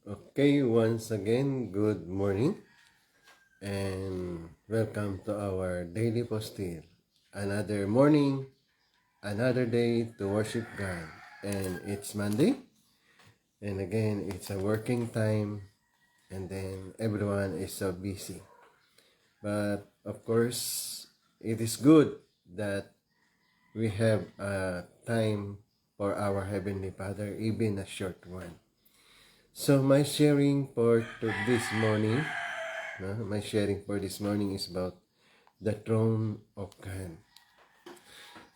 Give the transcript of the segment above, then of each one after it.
Okay, once again, good morning and welcome to our daily postil. Another morning, another day to worship God. And it's Monday, and again, it's a working time, and then everyone is so busy. But of course, it is good that we have a time for our Heavenly Father, even a short one. So my sharing for this morning my sharing for this morning is about the throne of God.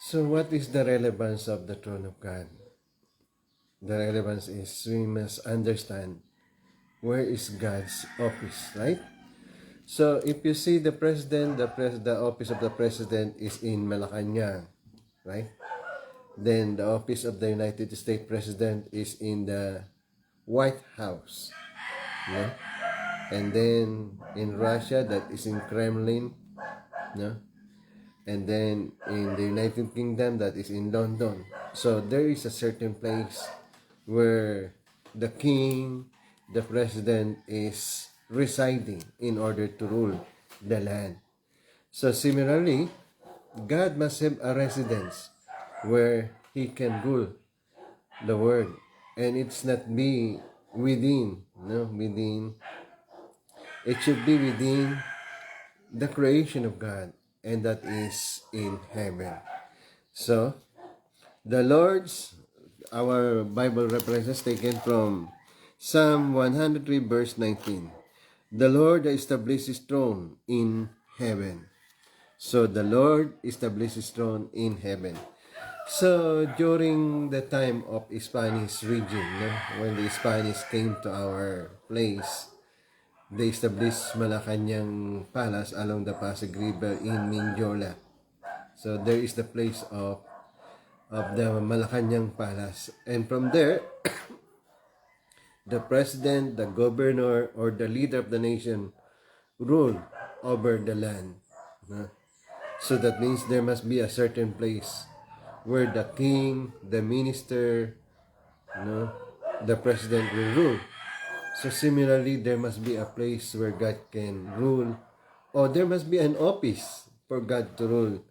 So what is the relevance of the throne of God? The relevance is we must understand where is God's office, right? So if you see the president, the office of the president is in Malacanang, right? Then the office of the United States president is in the White House, no? And then in Russia, that is in Kremlin, no? And then in the United Kingdom, that is in London. So there is a certain place where the king, the president is residing in order to rule the land. So similarly, God must have a residence where he can rule the world. And it's not be within, it should be within the creation of God, and that is in heaven. So, the Lord's, our Bible references taken from Psalm 103 verse 19. The Lord established his throne in heaven. So, the Lord established his throne in heaven. So, during the time of Spanish region, when the Spanish came to our place, they established Malacanang Palace along the Pasig River in Mindiola. So, there is the place of the Malacanang Palace. And from there, the president, the governor, or the leader of the nation rule over the land. So that means there must be a certain place where the king, the minister, the president will rule. So similarly, there must be a place where God can rule, or there must be an office for God to rule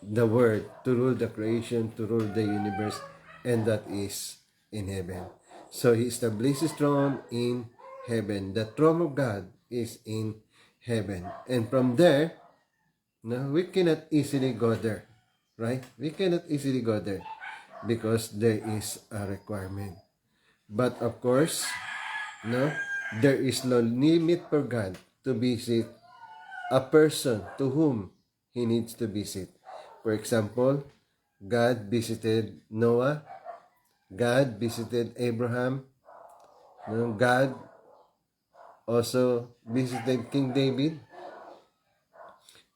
the world, to rule the creation, to rule the universe, and that is in heaven. So he established his throne in heaven. The throne of God is in heaven. And from there, we cannot easily go there, right? We cannot easily go there because there is a requirement. But of course, there is no limit for God to visit a person to whom he needs to visit. For example, God visited Noah, God visited Abraham, God also visited King David,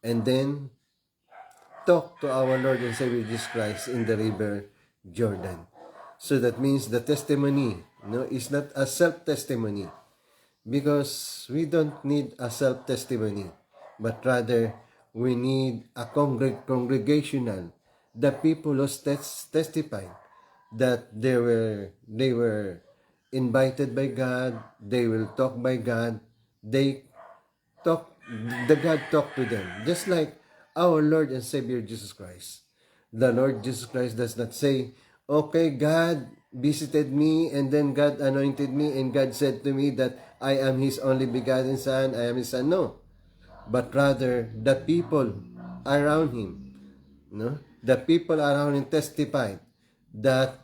and then talked to our Lord and Savior Jesus Christ in the river Jordan. So that means the testimony is not a self-testimony, because we don't need a self-testimony, but rather we need a congregational, the people who testified that they were invited by God, they will talk by God, they talk, the God talked to them, just like our Lord and Savior Jesus Christ. The Lord Jesus Christ does not say, okay, God visited me and then God anointed me and God said to me that I am His only begotten Son, I am His Son. No. But rather, the people around Him, the people around Him testified that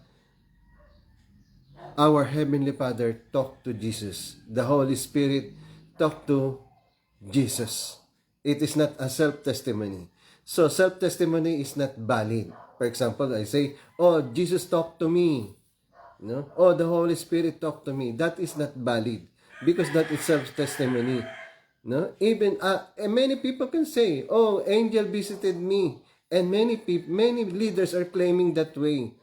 our Heavenly Father talked to Jesus. The Holy Spirit talked to Jesus. It is not a self-testimony. So self-testimony is not valid. For example, I say, oh, Jesus talked to me. Oh, the Holy Spirit talked to me. That is not valid because that is self-testimony. Even many people can say, oh, angel visited me. And many leaders are claiming that way.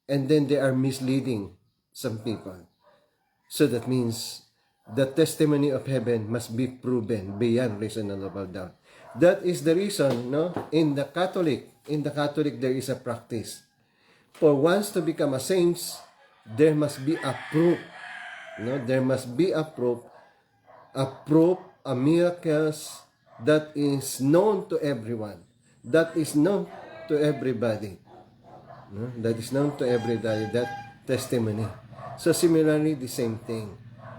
And then they are misleading some people. So that means the testimony of heaven must be proven beyond reasonable doubt. That is the reason, in the Catholic there is a practice. For once to become a saint, there must be a proof. No, there must be a miracles that is known to everyone, that is known to everybody. No? That is known to everybody, that testimony. So similarly, the same thing.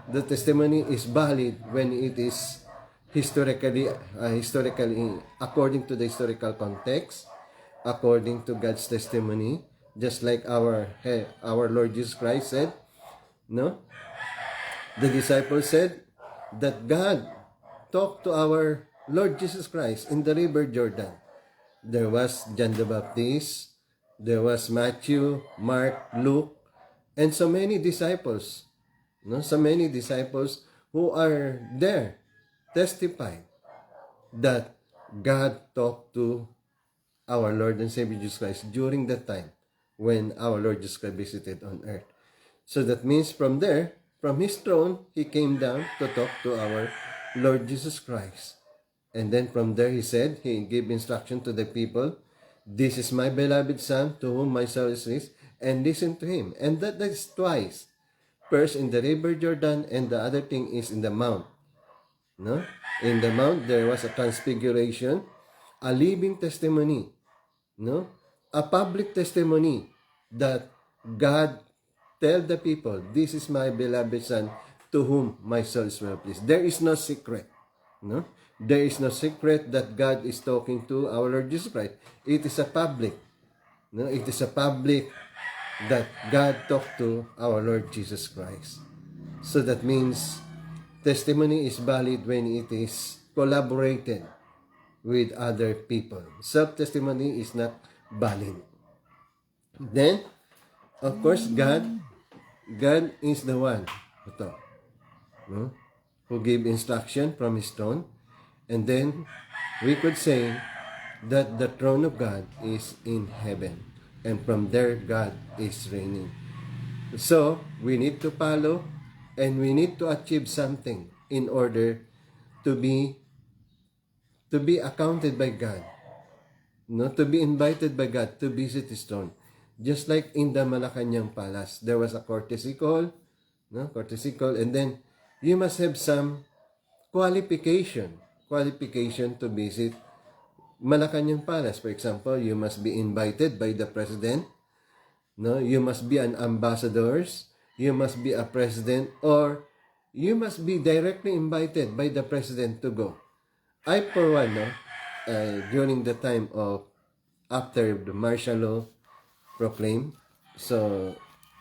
The testimony is valid when it is historically, according to the historical context, according to God's testimony, just like our Lord Jesus Christ said, no? The disciples said that God talked to our Lord Jesus Christ in the river Jordan. There was John the Baptist, there was Matthew, Mark, Luke, and so many disciples. No? So many disciples who are there testifying that God talked to our Lord and Savior Jesus Christ during that time when our Lord Jesus Christ visited on earth. So that means from there, from His throne, He came down to talk to our Lord Jesus Christ. And then from there, He gave instruction to the people, "This is my beloved Son, to whom my soul is pleased, and listen to Him." And that is twice. First in the river Jordan, and the other thing is in the mount. No? In the mount, there was a transfiguration, a living testimony, no? A public testimony that God tell the people, "This is my beloved Son, to whom my soul is well pleased." There is no secret, no? There is no secret that God is talking to our Lord Jesus Christ. It is a public, no? It is a public that God talked to our Lord Jesus Christ. So that means testimony is valid when it is collaborated with other people. Self-testimony is not valid. Then, of course, God is the one no? Who gave instruction from His throne. And then, we could say that the throne of God is in heaven. And from there, God is reigning. So, we need to follow and we need to achieve something in order to be accounted by God, no, to be invited by God to visit His throne. Just like in the Malacanang Palace, there was a courtesy call, no, and then you must have some qualification to visit Malacanang Palace. For example, you must be invited by the president, no, you must be an ambassador, you must be a president, or you must be directly invited by the president to go. I, for one, no, during the time of after the martial law proclaimed, so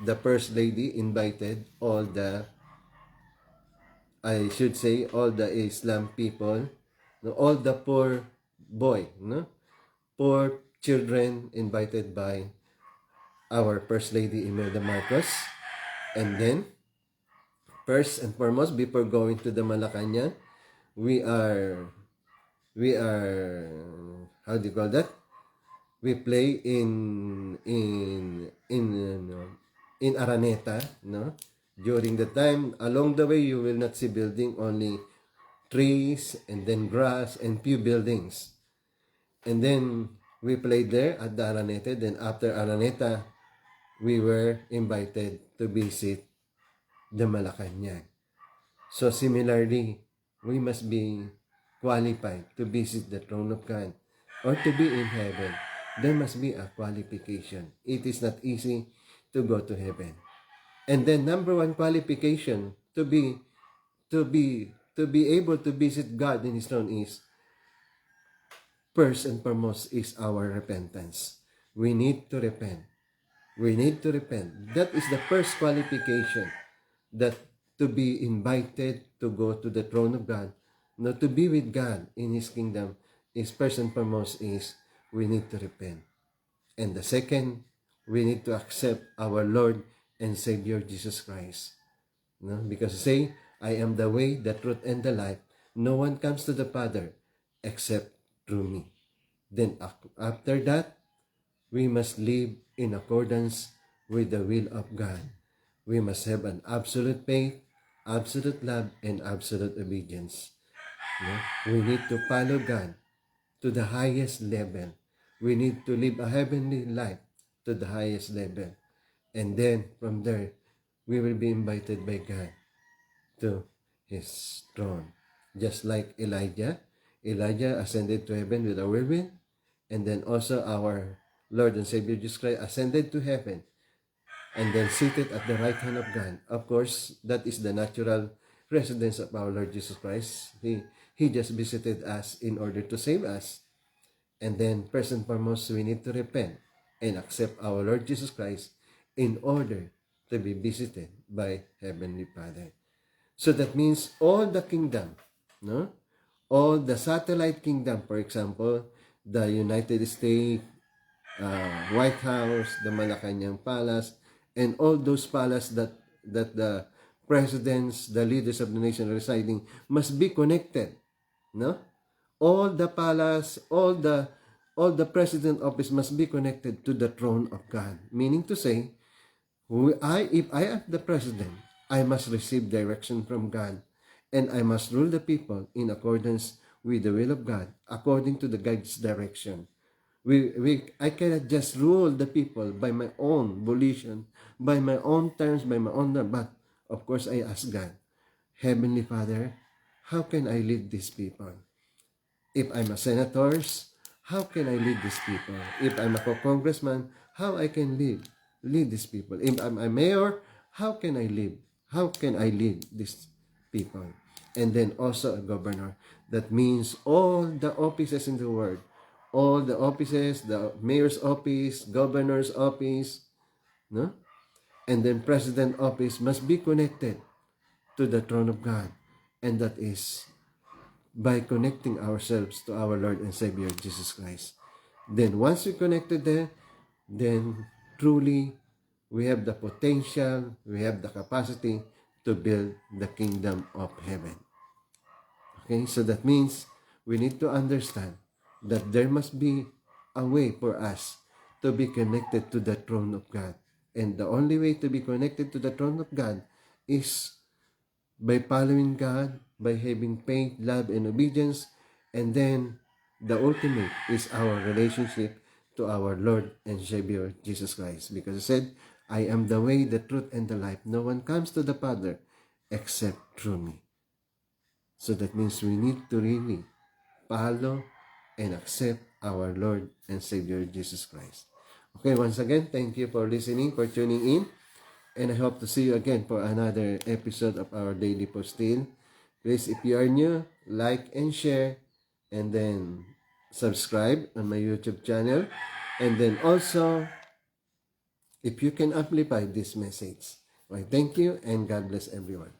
the First Lady invited all the, I should say, all the Islam people, no, all the poor children invited by our First Lady Imelda Marcos. And then, first and foremost, before going to the Malacanang, we are how do you call that? We play in Araneta, no? During the time, along the way, you will not see building, only trees and then grass and few buildings. And then we played there at the Araneta. Then after Araneta, we were invited to visit the Malacanang. So similarly, we must be qualified to visit the throne of God or to be in heaven. There must be a qualification. It is not easy to go to heaven. And then number one qualification to be able to visit God in His throne is, first and foremost, is our repentance. We need to repent. We need to repent. That is the first qualification, that to be invited to go to the throne of God, not to be with God in His kingdom, is first and foremost is we need to repent. And the second, we need to accept our Lord and Savior Jesus Christ. No? Because say, "I am the way, the truth, and the life. No one comes to the Father except through me." Then after that, we must live in accordance with the will of God. We must have an absolute faith, absolute love, and absolute obedience. No? We need to follow God to the highest level. We need to live a heavenly life to the highest level. And then from there, we will be invited by God to his throne. Just like Elijah ascended to heaven with a whirlwind, and then also our Lord and Savior Jesus Christ ascended to heaven and then seated at the right hand of God. Of course, that is the natural residence of our Lord Jesus Christ. He just visited us in order to save us. And then, first and foremost, we need to repent and accept our Lord Jesus Christ in order to be visited by Heavenly Father. So that means all the kingdom, no? All the satellite kingdom, for example, the United States, White House, the Malacanang Palace, and all those palaces that the presidents, the leaders of the nation are residing must be connected, no? All the palace, all the president office must be connected to the throne of God. Meaning to say, if I am the president, I must receive direction from God, and I must rule the people in accordance with the will of God, according to the God's direction. I cannot just rule the people by my own volition, by my own terms, by my own, but of course I ask God, Heavenly Father, how can I lead these people? If I'm a senator, how can I lead these people? If I'm a congressman, how I can lead these people? If I'm a mayor, how can I lead? How can I lead these people? And then also a governor. That means all the offices in the world, all the offices, the mayor's office, governor's office, no? And then president office must be connected to the throne of God. And that is by connecting ourselves to our Lord and Savior Jesus Christ. Then once we connected there, then truly we have the potential, we have the capacity to build the kingdom of heaven. Okay, so that means we need to understand that there must be a way for us to be connected to the throne of God. And the only way to be connected to the throne of God is by following God, by having faith, love, and obedience. And then the ultimate is our relationship to our Lord and Savior Jesus Christ. Because He said, I am the way, the truth, and the life. No one comes to the Father except through me. So that means we need to really follow and accept our Lord and Savior Jesus Christ. Okay, once again, thank you for listening, for tuning in. And I hope to see you again for another episode of our Daily Postil. Please, if you are new, like and share. And then subscribe on my YouTube channel. And then also, if you can amplify this message. Well, thank you and God bless everyone.